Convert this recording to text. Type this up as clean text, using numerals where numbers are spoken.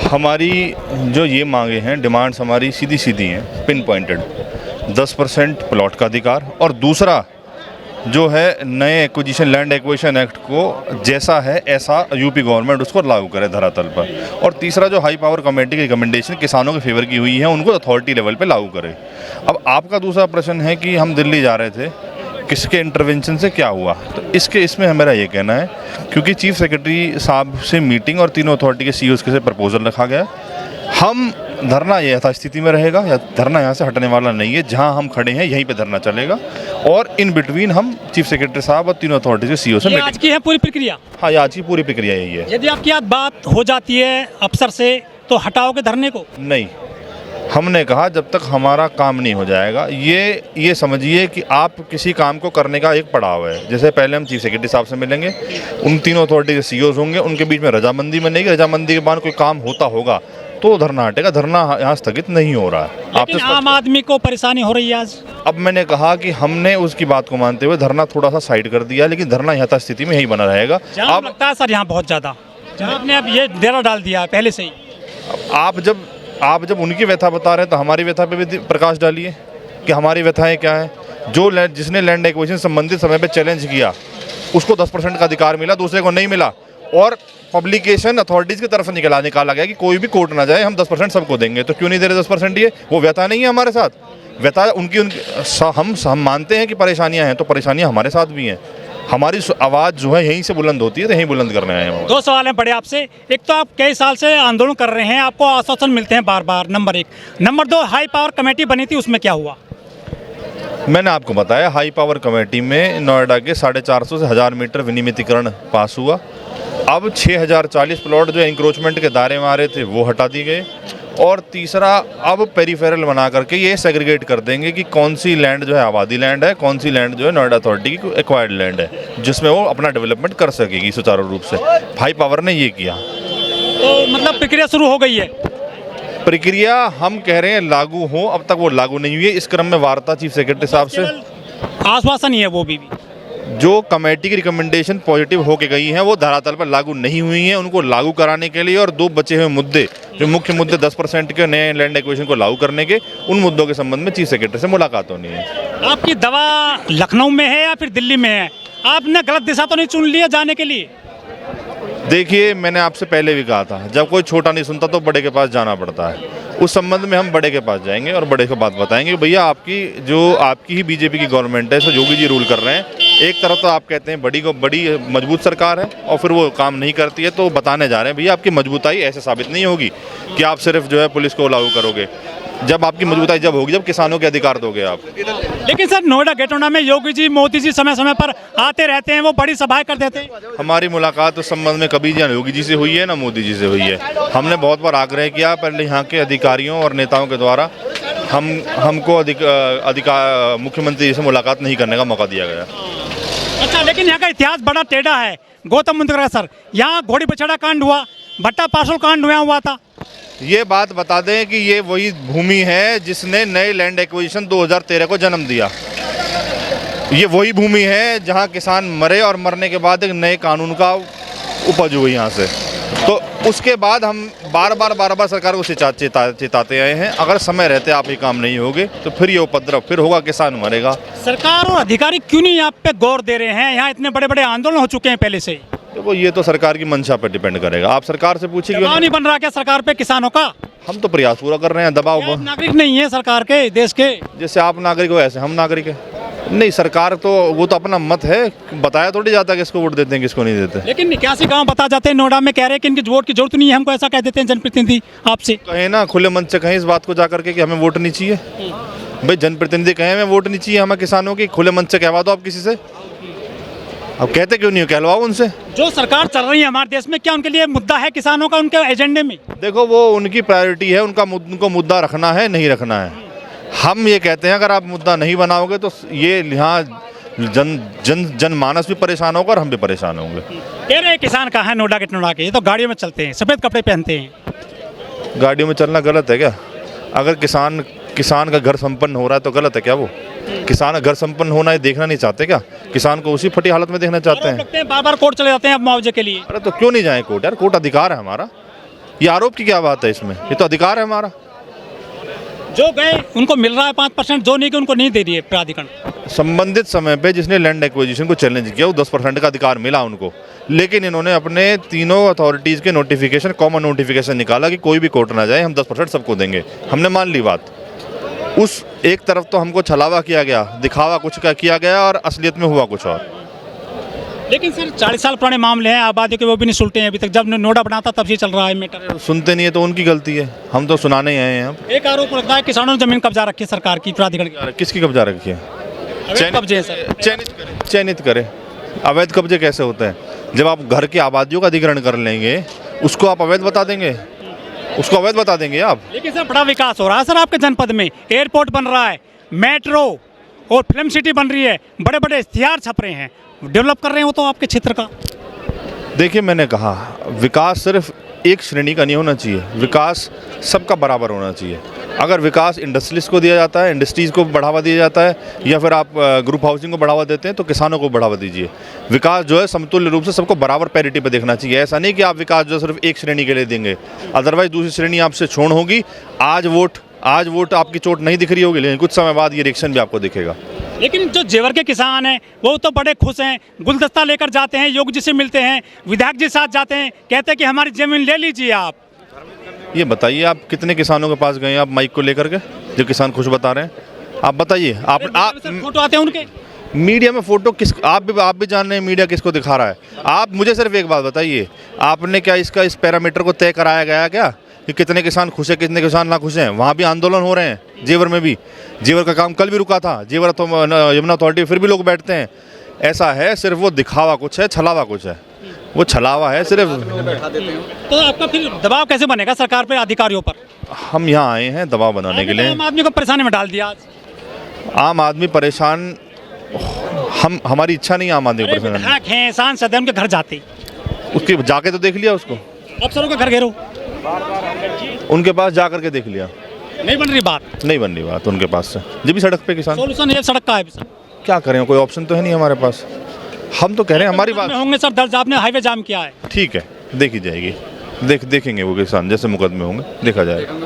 हमारी जो ये मांगे हैं, डिमांड्स हमारी सीधी सीधी हैं, पिन पॉइंटेड। 10% प्लॉट का अधिकार, और दूसरा जो है नए एक्विजिशन लैंड एक्विजिशन एक्ट को जैसा है ऐसा यूपी गवर्नमेंट उसको लागू करे धरातल पर। और तीसरा जो हाई पावर कमेटी की रिकमेंडेशन किसानों के फेवर की हुई है उनको अथॉरिटी लेवल पे लागू करे। अब आपका दूसरा प्रश्न है कि हम दिल्ली जा रहे थे, किसके इंटरवेंशन से क्या हुआ, तो इसमें मेरा ये कहना है क्योंकि चीफ सेक्रेटरी साहब से मीटिंग और तीनों अथॉरिटी के सीईओ के से प्रपोजल रखा गया। हम धरना ये यथास्थिति में रहेगा, या धरना यहाँ से हटने वाला नहीं है, जहाँ हम खड़े हैं यहीं पे धरना चलेगा। और इन बिटवीन हम चीफ सेक्रेटरी साहब और तीनों अथॉरिटी के सीईओ से आज की है पूरी प्रक्रिया। हाँ, ये आज की पूरी प्रक्रिया यही है। यदि आपकी बात हो जाती है अफसर से तो हटाओगे धरने को? नहीं, हमने कहा जब तक हमारा काम नहीं हो जाएगा। ये समझिए कि आप किसी काम को करने का एक पड़ाव है। जैसे पहले हम चीफ सेक्रेटरी साहब से मिलेंगे, उन तीनों अथॉरिटी के सीईओज होंगे, उनके बीच में रजामंदी बनेगी, रजामंदी के बाद कोई काम होता होगा तो धरना हटेगा। धरना यहाँ स्थगित नहीं हो रहा है। लेकिन आम आदमी को परेशानी हो रही है आज। अब मैंने कहा कि हमने उसकी बात को मानते हुए धरना थोड़ा सा साइड कर दिया, लेकिन धरना यथास्थिति में यही बना रहेगा। अब लगता है सर यहाँ बहुत ज़्यादा आपने अब ये डेरा डाल दिया है पहले से ही। आप जब उनकी व्यथा बता रहे हैं तो हमारी व्यथा पे भी प्रकाश डालिए कि हमारी व्यथाएं क्या है। जिसने लैंड एक्विजिशन संबंधित समय पे चैलेंज किया उसको 10% का अधिकार मिला, दूसरे को नहीं मिला। और पब्लिकेशन अथॉरिटीज़ की तरफ से निकाला गया कि कोई भी कोर्ट ना जाए, हम 10% सबको देंगे। तो क्यों नहीं दे रहे 10%? ये वो व्यथा नहीं है हमारे साथ। व्यथा उनकी हम मानते हैं कि परेशानियाँ हैं, तो परेशानियाँ हमारे साथ भी हैं। हमारी आवाज़ जो है यहीं से बुलंद होती है, तो यहीं बुलंद करने आए हैं। दो सवाल हैं बड़े आपसे। एक तो आप कई साल से आंदोलन कर रहे हैं, आपको आश्वासन मिलते हैं बार बार, number 1। Number 2, high power committee बनी थी, उसमें क्या हुआ? मैंने आपको बताया, हाई पावर कमेटी में नोएडा के 450 से 1000 मीटर विनियमितीकरण पास हुआ। अब 6040 प्लॉट जो इंक्रोचमेंट के दायरे में आ रहे थे वो हटा दिए गए। और तीसरा, अब पेरीफेरल बना करके ये सेग्रीगेट कर देंगे कि कौन सी लैंड जो है आबादी लैंड है, कौन सी लैंड जो है नोएडा अथॉरिटी की एक्वायर्ड लैंड है, जिसमें वो अपना डेवलपमेंट कर सकेगी सुचारू रूप से। हाई पावर ने ये किया। तो मतलब प्रक्रिया शुरू हो गई है? प्रक्रिया हम कह रहे हैं लागू हो, अब तक वो लागू नहीं हुई है। इस क्रम में वार्ता चीफ सेक्रेटरी साहब से आश्वासन ही है, वो भी जो कमेटी की रिकमेंडेशन पॉजिटिव होके गई हैं वो धरातल पर लागू नहीं हुई हैं, उनको लागू कराने के लिए। और 2 बचे हुए मुद्दे, जो मुख्य मुद्दे 10% के नए लैंड एक्विजिशन को लागू करने के, उन मुद्दों के संबंध में चीफ सेक्रेटरी से मुलाकात होनी है। आपकी दवा लखनऊ में है या फिर दिल्ली में है? आपने गलत दिशा तो नहीं चुन लिया जाने के लिए? देखिए, मैंने आपसे पहले भी कहा था, जब कोई छोटा नहीं सुनता तो बड़े के पास जाना पड़ता है। उस संबंध में हम बड़े के पास जाएंगे और बड़े को बात बताएंगे। भैया, आपकी ही बीजेपी की गवर्नमेंट है, सो योगी जी रूल कर रहे हैं। एक तरफ तो आप कहते हैं बड़ी मजबूत सरकार है, और फिर वो काम नहीं करती है। तो बताने जा रहे हैं भैया, आपकी मजबूताई ऐसे साबित नहीं होगी कि आप सिर्फ जो है पुलिस को लागू करोगे। जब आपकी मजबूताई जब होगी, जब किसानों के अधिकार दोगे आप। लेकिन सर, नोएडा गेटोना में योगी जी, मोदी जी समय समय पर आते रहते हैं, वो बड़ी सभाएं कर देते हैं। हमारी मुलाकात उस संबंध में कभी ना योगी जी से हुई है ना मोदी जी से हुई है। हमने बहुत बार आग्रह किया, पहले यहाँ के अधिकारियों और नेताओं के द्वारा हमको मुख्यमंत्री से मुलाकात नहीं करने का मौका दिया गया। अच्छा, लेकिन यहाँ का इतिहास बड़ा टेढ़ा है। गौतम बुद्ध का सर, यहाँ घोड़ी बछड़ा कांड हुआ, भट्टा पार्सल कांड हुआ था। ये बात बता दें कि ये वही भूमि है जिसने नए लैंड एक्विजिशन 2013 को जन्म दिया। ये वही भूमि है जहां किसान मरे और मरने के बाद एक नए कानून का उपज हुई यहाँ से। तो उसके बाद हम बार बार सरकार को चेताते आए हैं, अगर समय रहते आप ये काम नहीं होगे तो फिर ये उपद्रव फिर होगा, किसान मरेगा। सरकार और अधिकारी क्यों नहीं आप पे गौर दे रहे हैं? यहाँ इतने बड़े बड़े आंदोलन हो चुके हैं पहले से। देखो, ये तो सरकार की मंशा पर डिपेंड करेगा। आप सरकार से पूछिए, दबाव नहीं बन रहा क्या सरकार पे किसानों का? हम तो प्रयास पूरा कर रहे हैं। दबाव नागरिक नहीं है सरकार के, देश के। जैसे आप नागरिक हो ऐसे हम नागरिक है। नहीं, सरकार तो वो तो अपना मत है, बताया थोड़ी जाता किसको वोट देते हैं किसको नहीं देते। लेकिन 81 गांव बता जाते हैं नोएडा में, कह रहे हैं कि इनकी वोट की जरूरत नहीं है हमको, ऐसा कह देते हैं जनप्रतिनिधि आपसे। कहें ना खुले मन से कहें इस बात को जाकर के कि हमें वोट नहीं चाहिए। भाई, जनप्रतिनिधि कहें हमें वोट नहीं चाहिए हमें किसानों की, खुले मन से कहवा दो आप किसी से। अब कहते क्यों नहीं हो? कहलवाओ उनसे। जो सरकार चल रही है हमारे देश में, क्या उनके लिए मुद्दा है किसानों का उनके एजेंडे में? देखो, वो उनकी प्रायोरिटी है, उनको मुद्दा रखना है नहीं रखना है। हम ये कहते हैं अगर आप मुद्दा नहीं बनाओगे तो ये यहाँ जनमानस भी परेशान होगा और हम भी परेशान होंगे। कह रहे किसान कहाँ है नोएडा के? ये तो गाड़ियों में चलते हैं, सफेद कपड़े पहनते हैं। गाड़ियों में चलना गलत है क्या? अगर किसान का घर संपन्न हो रहा है तो गलत है क्या? वो किसान का घर संपन्न होना है देखना नहीं चाहते क्या? किसान को उसी फटी हालत में देखना चाहते हैं। बार बार कोर्ट चले जाते हैं अब मुआवजे के लिए। अरे तो क्यों नहीं जाए कोर्ट यार? कोर्ट अधिकार है हमारा। ये आरोप की क्या बात है इसमें? ये तो अधिकार है हमारा। जो गए उनको मिल रहा है 5%, जो नहीं गए उनको नहीं दे रही है प्राधिकरण। संबंधित समय पे जिसने लैंड एक्विजिशन को चैलेंज किया वो 10% का अधिकार मिला उनको, लेकिन इन्होंने अपने तीनों अथॉरिटीज़ के नोटिफिकेशन, कॉमन नोटिफिकेशन निकाला कि कोई भी कोर्ट ना जाए, हम 10% सबको देंगे। हमने मान ली बात। उस एक तरफ तो हमको छलावा किया गया, दिखावा कुछ का किया गया और असलियत में हुआ कुछ और। लेकिन सर 40 साल पुराने मामले हैं आबादी के, वो भी नहीं सुलटे हैं अभी तक। जब नोडा बना था तब से चल रहा है मैटर। सुनते नहीं है तो उनकी गलती है, हम तो सुनाने ही आए हैं। अब एक आरोप लगता है किसानों ने जमीन कब्जा रखी है सरकार की, प्राधिकरण की। किसकी कब्जा रखी है? अवैध कब्जे हैं सर। चयनित करे। अवैध कब्जे कैसे होते हैं? जब आप घर की आबादियों का अधिग्रहण कर लेंगे उसको आप अवैध बता देंगे, उसको अवैध बता देंगे आप। लेकिन सर बड़ा विकास हो रहा है सर आपके जनपद में। एयरपोर्ट बन रहा है, मेट्रो और फिल्म सिटी बन रही है, बड़े बड़े इश्तिहार छप रहे हैं, डेवलप कर रहे हैं वो तो आपके क्षेत्र का। देखिए, मैंने कहा विकास सिर्फ एक श्रेणी का नहीं होना चाहिए, विकास सबका बराबर होना चाहिए। अगर विकास इंडस्ट्रीज को दिया जाता है, इंडस्ट्रीज़ को बढ़ावा दिया जाता है, या फिर आप ग्रुप हाउसिंग को बढ़ावा देते हैं तो किसानों को बढ़ावा दीजिए। विकास जो है समतुल्य रूप से सबको बराबर पैरिटी पे देखना चाहिए। ऐसा नहीं कि आप विकास जो सिर्फ एक श्रेणी के लिए देंगे, अदरवाइज दूसरी श्रेणी आपसे छोड़ होगी। आज वोट आपकी चोट नहीं दिख रही होगी, लेकिन कुछ समय बाद ये रिएक्शन भी आपको दिखेगा। लेकिन जो जेवर के किसान हैं वो तो बड़े खुश हैं, गुलदस्ता लेकर जाते हैं, योगी जी से मिलते हैं, विधायक जी साथ जाते हैं, कहते हैं कि हमारी जमीन ले लीजिए आप। ये बताइए, आप कितने किसानों के पास गए आप माइक को लेकर के, जो किसान खुश बता रहे हैं? आप बताइए। आप फोटो आते हैं उनके मीडिया में फोटो किस, आप भी जान रहे हैं मीडिया किसको दिखा रहा है। आप मुझे सिर्फ एक बात बताइए, आपने क्या इसका इस पैरामीटर को तय कराया गया क्या कि कितने किसान खुश हैं, कितने किसान ना खुश हैं? वहाँ भी आंदोलन हो रहे हैं, जेवर में भी। जेवर का काम कल भी रुका था, जेवर तो यमुना अथॉरिटी, फिर भी लोग बैठते हैं। ऐसा है, सिर्फ वो दिखावा कुछ है, छलावा कुछ है, वो छलावा है सिर्फ। तो आपका फिर दबाव कैसे बनेगा सरकार पे, अधिकारियों पर? हम यहाँ आए हैं दबाव बनाने के लिए। आम आदमी को परेशानी में डाल दिया आज। आम आदमी परेशान, हमारी इच्छा नहीं आम आदमी को परेशान। विधायक हैं, सांसद हैं, उनके घर जाते, उसके जाके तो देख लिया उसको, अफसरों का घर घेरो, उनके पास जा करके देख लिया। नहीं बन रही बात, नहीं बन रही बात उनके पास से। जब भी सड़क पे किसान, सोल्यूशन ये सड़क का है। क्या करें, कोई ऑप्शन तो है नहीं हमारे पास। हम तो कह रहे हैं हमारी बात होंगे सर दर्ज, आपने हाईवे जाम किया है। ठीक है, देखी जाएगी, देखेंगे वो किसान, जैसे मुकदमे होंगे देखा जाएगा।